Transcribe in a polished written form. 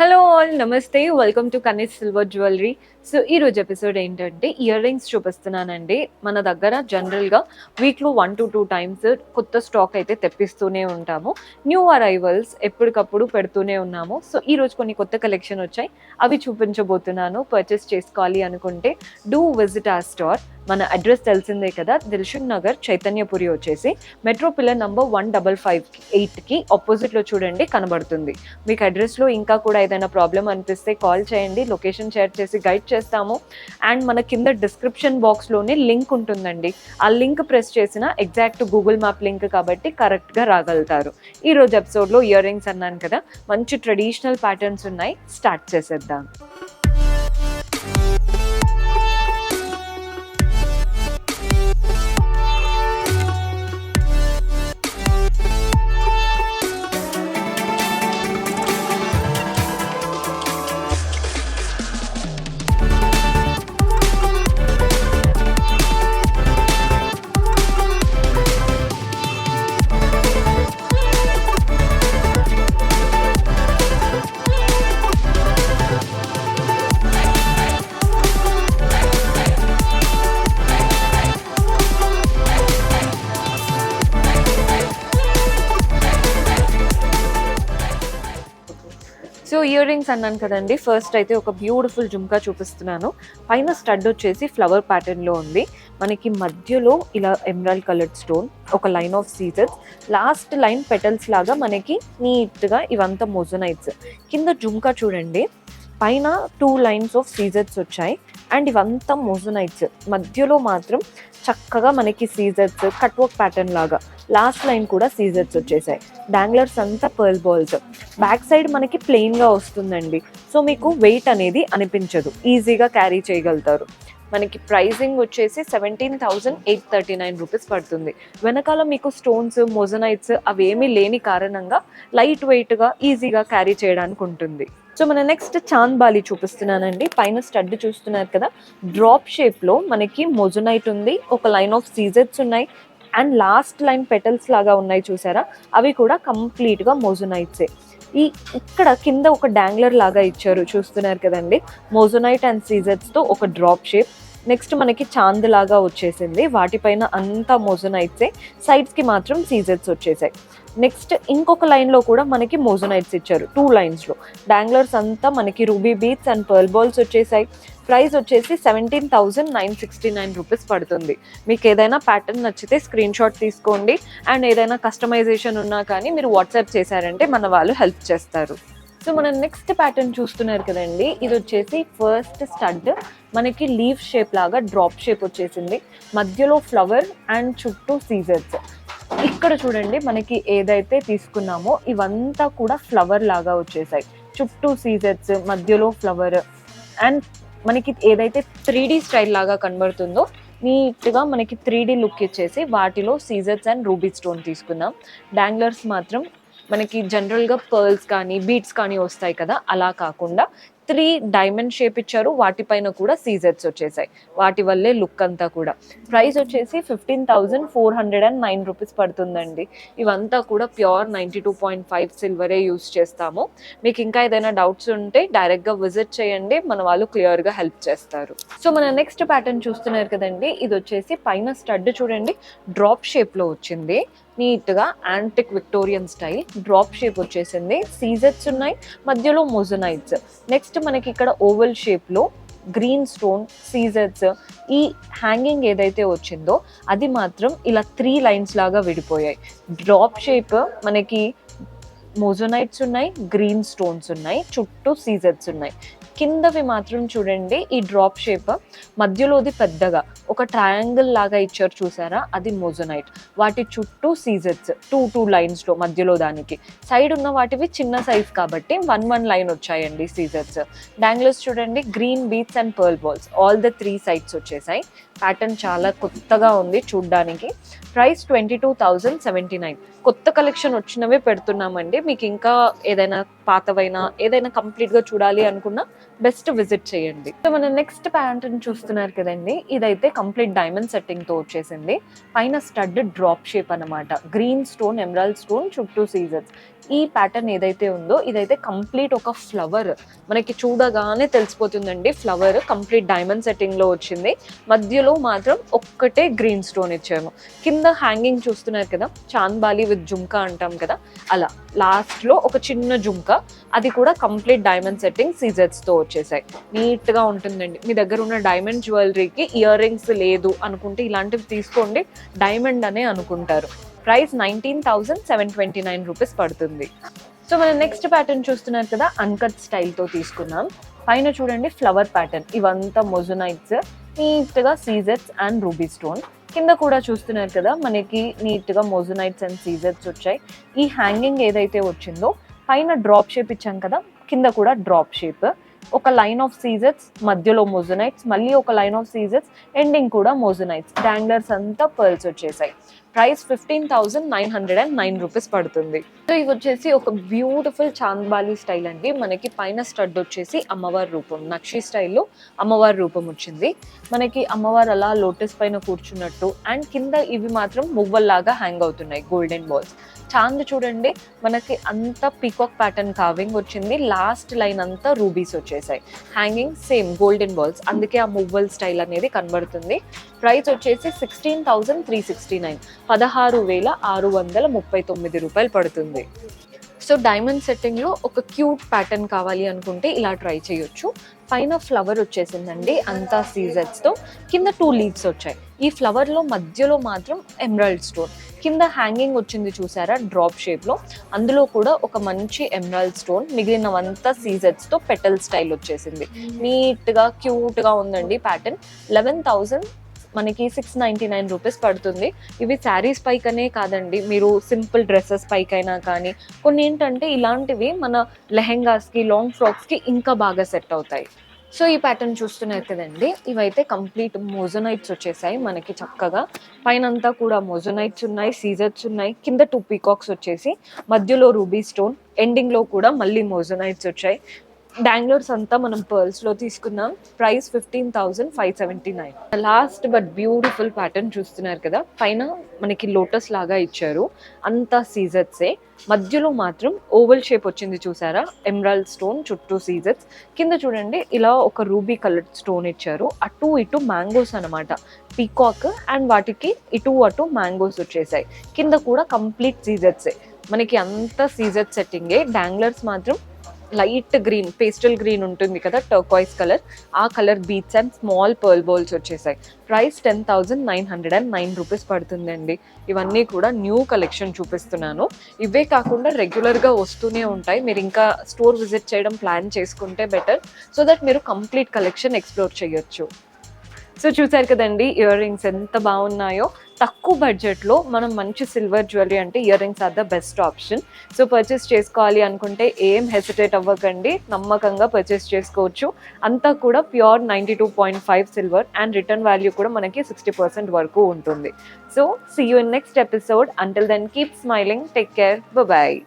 Hello all నమస్తే welcome to Kanees silver jewellery. So ఈరోజు episode ఏంటంటే ఇయర్ రింగ్స్ చూపిస్తున్నానండి. మన దగ్గర జనరల్గా వీక్లో 1 to 2 టైమ్స్ కొత్త స్టాక్ అయితే తెప్పిస్తూనే ఉంటాము. న్యూ అరైవల్స్ ఎప్పటికప్పుడు పెడుతూనే ఉన్నాము. సో ఈరోజు కొన్ని కొత్త కలెక్షన్ వచ్చాయి, అవి చూపించబోతున్నాను. పర్చేస్ చేసుకోవాలి అనుకుంటే డూ విజిట్ ఆర్ స్టోర్. మన అడ్రస్ తెలిసిందే కదా, దిల్షుక్ నగర్ చైతన్యపురి వచ్చేసి మెట్రో పిల్లర్ నంబర్ 1558కి ఆపోజిట్లో చూడండి కనబడుతుంది. మీకు అడ్రస్లో ఇంకా కూడా ఏదైనా ప్రాబ్లం అనిపిస్తే కాల్ చేయండి, లొకేషన్ షేర్ చేసి గైడ్ చేస్తాము. అండ్ మన కింద డిస్క్రిప్షన్ బాక్స్లోనే లింక్ ఉంటుందండి, ఆ లింక్ ప్రెస్ చేసిన ఎగ్జాక్ట్ గూగుల్ మ్యాప్ లింక్ కాబట్టి కరెక్ట్గా రాగలుగుతారు. ఈరోజు ఎపిసోడ్లో ఇయర్ రింగ్స్ అన్నాను కదా, మంచి ట్రెడిషనల్ ప్యాటర్న్స్ ఉన్నాయి, స్టార్ట్ చేసేద్దాం. సో ఇయర్ రింగ్స్ అన్నాను కదండి, ఫస్ట్ అయితే ఒక బ్యూటిఫుల్ జుమ్కా చూపిస్తున్నాను. పైన స్టడ్ వచ్చేసి ఫ్లవర్ ప్యాటర్న్లో ఉంది. మనకి మధ్యలో ఇలా ఎమరాల్డ్ కలర్డ్ స్టోన్, ఒక line of scissors, last line petals లాగా మనకి నీట్గా ఇవంతా మోజనైట్స్. కింద జుమ్కా చూడండి, పైన 2 లైన్స్ ఆఫ్ సీజర్స్ వచ్చాయి. అండ్ ఇవంతా మోజనైట్స్, మధ్యలో మాత్రం చక్కగా మనకి సీజర్స్ కట్ వర్క్ ప్యాటర్న్ లాగా, లాస్ట్ లైన్ కూడా సీజర్స్ వచ్చేసాయి. డాంగ్లర్స్ అంతా పర్ల్ బాల్స్. బ్యాక్ సైడ్ మనకి ప్లెయిన్గా వస్తుందండి, సో మీకు వెయిట్ అనేది అనిపించదు, ఈజీగా క్యారీ చేయగలుగుతారు. మనకి ప్రైజింగ్ వచ్చేసి 17,839 రూపీస్ పడుతుంది. వెనకాల మీకు స్టోన్స్ మోజనైట్స్ అవేమీ లేని కారణంగా లైట్ వెయిట్గా ఈజీగా క్యారీ చేయడానికి ఉంటుంది. సో మన నెక్స్ట్ చాంద్ బాలి చూపిస్తున్నానండి. పైన స్టడ్ చూస్తున్నారు కదా, డ్రాప్ షేప్లో మనకి మోజనైట్ ఉంది, ఒక లైన్ ఆఫ్ సీజర్స్ ఉన్నాయి, అండ్ లాస్ట్ లైన్ పెటల్స్ లాగా ఉన్నాయి చూసారా, అవి కూడా కంప్లీట్గా మోజనైట్సే. ఇక్కడ కింద ఒక డాంగ్లర్ లాగా ఇచ్చారు చూస్తున్నారు కదండి, మోజనైట్ అండ్ సీజర్స్తో ఒక డ్రాప్ షేప్. నెక్స్ట్ మనకి చాంద్ లాగా వచ్చేసింది, వాటిపైన అంతా మోజనైట్సే, సైడ్స్కి మాత్రం సీజర్స్ వచ్చేసాయి. నెక్స్ట్ ఇంకొక లైన్లో కూడా మనకి మోజనైట్స్ ఇచ్చారు 2 లైన్స్లో. డాంగ్లర్స్ అంతా మనకి ruby beats and pearl balls వచ్చేసాయి. ప్రైస్ వచ్చేసి 17,969 రూపీస్ పడుతుంది. మీకు ఏదైనా ప్యాటర్న్ నచ్చితే స్క్రీన్ షాట్ తీసుకోండి, అండ్ ఏదైనా కస్టమైజేషన్ ఉన్నా కానీ మీరు వాట్సాప్ చేశారంటే మన వాళ్ళు హెల్ప్ చేస్తారు. సో మనం నెక్స్ట్ ప్యాటర్న్ చూస్తున్నారు కదండి, ఇది వచ్చేసి ఫస్ట్ స్టడ్ మనకి లీఫ్ షేప్ లాగా డ్రాప్ షేప్ వచ్చేసింది, మధ్యలో ఫ్లవర్ అండ్ చుట్టూ సీజర్స్. ఇక్కడ చూడండి, మనకి ఏదైతే తీసుకున్నామో ఇవంతా కూడా ఫ్లవర్ లాగా వచ్చేసాయి, చుట్టూ సీజర్స్, మధ్యలో ఫ్లవర్. అండ్ మనకి ఏదైతే 3D స్టైల్ లాగా కనబడుతుందో నీట్గా మనకి 3D లుక్ ఇచ్చేసి వాటిలో సీజర్స్ అండ్ రూబీ స్టోన్ తీసుకుందాం. డాంగ్లర్స్ మాత్రం మనకి జనరల్గా పర్ల్స్ కానీ బీట్స్ కానీ వస్తాయి కదా, అలా కాకుండా 3 డైమండ్ షేప్ ఇచ్చారు, వాటిపైన కూడా సీజర్స్ వచ్చేసాయి, వాటి వల్లే లుక్ అంతా కూడా. ప్రైస్ వచ్చేసి 15,409 రూపీస్ పడుతుందండి. ఇవంతా కూడా ప్యూర్ 92.5 సిల్వరే యూస్ చేస్తాము. మీకు ఇంకా ఏదైనా డౌట్స్ ఉంటే డైరెక్ట్గా విజిట్ చేయండి, మన వాళ్ళు క్లియర్గా హెల్ప్ చేస్తారు. సో మన నెక్స్ట్ ప్యాటర్న్ చూస్తున్నారు కదండి, ఇది వచ్చేసి పైన స్టడ్ చూడండి డ్రాప్ షేప్లో వచ్చింది, నీట్గా antique Victorian style drop shape వచ్చేసింది, సీజర్స్ ఉన్నాయి, మధ్యలో మోజనైట్స్. నెక్స్ట్ మనకి ఇక్కడ ఓవల్ షేప్లో గ్రీన్ స్టోన్ సీజర్స్. ఈ హ్యాంగింగ్ ఏదైతే వచ్చిందో అది మాత్రం ఇలా 3 లైన్స్ లాగా విడిపోయాయి. డ్రాప్ షేప్ మనకి మోజనైట్స్ ఉన్నాయి, గ్రీన్ స్టోన్స్ ఉన్నాయి, చుట్టూ సీజర్స్ ఉన్నాయి. కిందవి మాత్రం చూడండి, ఈ డ్రాప్ షేప్ మధ్యలోది పెద్దగా ఒక ట్రయాంగిల్ లాగా ఇచ్చారు చూసారా, అది మోజనైట్, వాటి చుట్టూ సీజర్స్ 2 లైన్స్లో, మధ్యలో దానికి సైడ్ ఉన్న వాటివి చిన్న సైజ్ కాబట్టి 1 లైన్ వచ్చాయండి సీజర్స్. డాంగ్లర్స్ చూడండి, green beats and pearl balls, all the 3 sides వచ్చేసాయి. ప్యాటర్న్ చాలా కొత్తగా ఉంది చూడ్డానికి. ప్రైస్ 22,079. కొత్త కలెక్షన్ వచ్చినవే పెడుతున్నామండి, మీకు ఇంకా ఏదైనా పాతవైనా ఏదైనా కంప్లీట్గా చూడాలి అనుకున్నా బెస్ట్ విజిట్ చేయండి. సో మన నెక్స్ట్ ప్యాటర్న్ చూస్తున్నారు కదండి, ఇదైతే కంప్లీట్ డైమండ్ సెట్టింగ్తో వచ్చేసింది. పైన స్టడ్ డ్రాప్ షేప్ అనమాట, గ్రీన్ స్టోన్ ఎమరాల్డ్ స్టోన్ చుట్టూ సీజర్స్. ఈ ప్యాటర్న్ ఏదైతే ఉందో ఇదైతే కంప్లీట్ ఒక ఫ్లవర్, మనకి చూడగానే తెలిసిపోతుందండి ఫ్లవర్ కంప్లీట్ డైమండ్ సెట్టింగ్లో వచ్చింది. మధ్యలో మాత్రం ఒక్కటే గ్రీన్ స్టోన్ ఇచ్చాము. కింద హ్యాంగింగ్ చూస్తున్నారు కదా, చాంద్బాలి విత్ జుమ్కా అంటాం కదా, అలా లాస్ట్లో ఒక చిన్న జుమ్కా, అది కూడా కంప్లీట్ డైమండ్ సెట్టింగ్ సీజర్స్తో వచ్చేసాయి. నీట్గా ఉంటుందండి. మీ దగ్గర ఉన్న డైమండ్ జ్యువెలరీకి ఇయర్ రింగ్స్ లేదు అనుకుంటే ఇలాంటివి తీసుకోండి, డైమండ్ అనే అనుకుంటారు. ప్రైస్ 19,729 రూపీస్ పడుతుంది. సో మనం నెక్స్ట్ ప్యాటర్న్ చూస్తున్నారు కదా, అన్కట్ స్టైల్తో తీసుకున్నాం. పైన చూడండి ఫ్లవర్ ప్యాటర్న్, ఇవంతా మొజోనైట్స్, నీట్గా సీజర్స్ అండ్ రూబీ స్టోన్. కింద కూడా చూస్తున్నారు కదా, మనకి నీట్గా మొజోనైట్స్ అండ్ సీజర్స్ వచ్చాయి. ఈ హ్యాంగింగ్ ఏదైతే వచ్చిందో పైన డ్రాప్ షేప్ ఇచ్చాం కదా, కింద కూడా డ్రాప్ షేప్, ఒక లైన్ ఆఫ్ సీజర్స్, మధ్యలో మొజోనైట్స్, మళ్ళీ ఒక లైన్ ఆఫ్ సీజర్స్, ఎండింగ్ కూడా మొజోనైట్స్, డాంగ్లర్స్ అంతా పర్ల్స్ వచ్చేసాయి. ప్రైస్ 15,909 రూపీస్ పడుతుంది. సో ఇవి వచ్చేసి ఒక బ్యూటిఫుల్ చాంద్బాలి స్టైల్ అండి. మనకి పైన స్టడ్ వచ్చేసి అమ్మవారి రూపం, నక్షి స్టైల్లో అమ్మవారి రూపం వచ్చింది. మనకి అమ్మవారు అలా లోటస్ పైన కూర్చున్నట్టు, అండ్ కింద ఇవి మాత్రం మువ్వల్లాగా హ్యాంగ్ అవుతున్నాయి, గోల్డెన్ బాల్స్. చాంద్ చూడండి, మనకి అంత పీకాక్ ప్యాటర్న్ కార్వింగ్ వచ్చింది, లాస్ట్ లైన్ అంతా రూబీస్ వచ్చేసాయి. హ్యాంగింగ్ సేమ్ గోల్డెన్ బాల్స్, అందుకే ఆ మువ్వల్ స్టైల్ అనేది కనబడుతుంది. ప్రైస్ వచ్చేసి 16,369, 16,639 రూపాయలు పడుతుంది. సో డైమండ్ సెట్టింగ్లో ఒక క్యూట్ ప్యాటర్న్ కావాలి అనుకుంటే ఇలా ట్రై చేయొచ్చు. పైన ఫ్లవర్ వచ్చేసిందండి అంతా సీజర్స్తో, కింద 2 లీవ్స్ వచ్చాయి. ఈ ఫ్లవర్లో మధ్యలో మాత్రం ఎమరాల్డ్ స్టోన్, కింద హ్యాంగింగ్ వచ్చింది చూసారా డ్రాప్ షేప్లో, అందులో కూడా ఒక మంచి ఎమరాల్డ్ స్టోన్, మిగిలినవంతా సీజర్స్తో పెటల్ స్టైల్ వచ్చేసింది. నీట్గా క్యూట్గా ఉందండి ప్యాటర్న్. 11,000 మనకి 699 రూపీస్ పడుతుంది. ఇవి శారీస్ పైకనే కాదండి, మీరు సింపుల్ డ్రెస్సెస్ పైకైనా కానీ, కొన్ని ఏంటంటే ఇలాంటివి మన లెహెంగాస్కి, లాంగ్ ఫ్రాక్స్కి ఇంకా బాగా సెట్ అవుతాయి. సో ఈ ప్యాటర్న్ చూస్తున్నారు కదండి, ఇవైతే కంప్లీట్ మొజోనైట్స్ వచ్చేసాయి మనకి చక్కగా. పైనంతా కూడా మొజోనైట్స్ ఉన్నాయి, సీజర్స్ ఉన్నాయి, కింద 2 పీకాక్స్ వచ్చేసి, మధ్యలో రూబీ స్టోన్, ఎండింగ్లో కూడా మళ్ళీ మొజోనైట్స్ వచ్చాయి. డాంగ్లర్స్ అంతా మనం పర్ల్స్లో తీసుకున్నాం. Price 15,579. Last but beautiful pattern చూస్తున్నారు కదా, పైన మనకి లోటస్ లాగా ఇచ్చారు, అంతా సీజర్సే, మధ్యలో మాత్రం ఓవల్ షేప్ వచ్చింది చూసారా, ఎమరాల్డ్ స్టోన్ చుట్టూ సీజర్స్. కింద చూడండి ఇలా ఒక రూబీ కలర్ స్టోన్ ఇచ్చారు, అటు ఇటు మ్యాంగోస్ అనమాట, పీకాక్ అండ్ వాటికి ఇటు అటు మ్యాంగోస్ వచ్చేసాయి. కింద కూడా కంప్లీట్ సీజర్సే, మనకి అంతా సీజర్ సెట్టింగే. డాంగ్లర్స్ మాత్రం లైట్ గ్రీన్, పేస్టల్ గ్రీన్ ఉంటుంది కదా, టర్కాయిస్ కలర్, ఆ colour beads and small pearl bowls వచ్చేసాయి. ప్రైస్ 10,909 రూపీస్ పడుతుందండి. ఇవన్నీ కూడా న్యూ కలెక్షన్ చూపిస్తున్నాను. ఇవే కాకుండా రెగ్యులర్గా వస్తూనే ఉంటాయి, మీరు ఇంకా స్టోర్ విజిట్ చేయడం ప్లాన్ చేసుకుంటే బెటర్, సో దట్ మీరు కంప్లీట్ కలెక్షన్ ఎక్స్ప్లోర్ చేయొచ్చు. సో చూసారు కదండి ఇయర్ రింగ్స్ ఎంత బాగున్నాయో. తక్కువ బడ్జెట్లో మనం మంచి సిల్వర్ జ్యువెలరీ అంటే ear rings are the best option. So purchase చేసుకోవాలి అనుకుంటే ఏం హెసిటేట్ అవ్వకండి, నమ్మకంగా పర్చేస్ చేసుకోవచ్చు. అంతా కూడా pure 92.5 silver, and return value కూడా మనకి 60% వరకు ఉంటుంది. So see you in next episode. Until then keep smiling, take care, bye.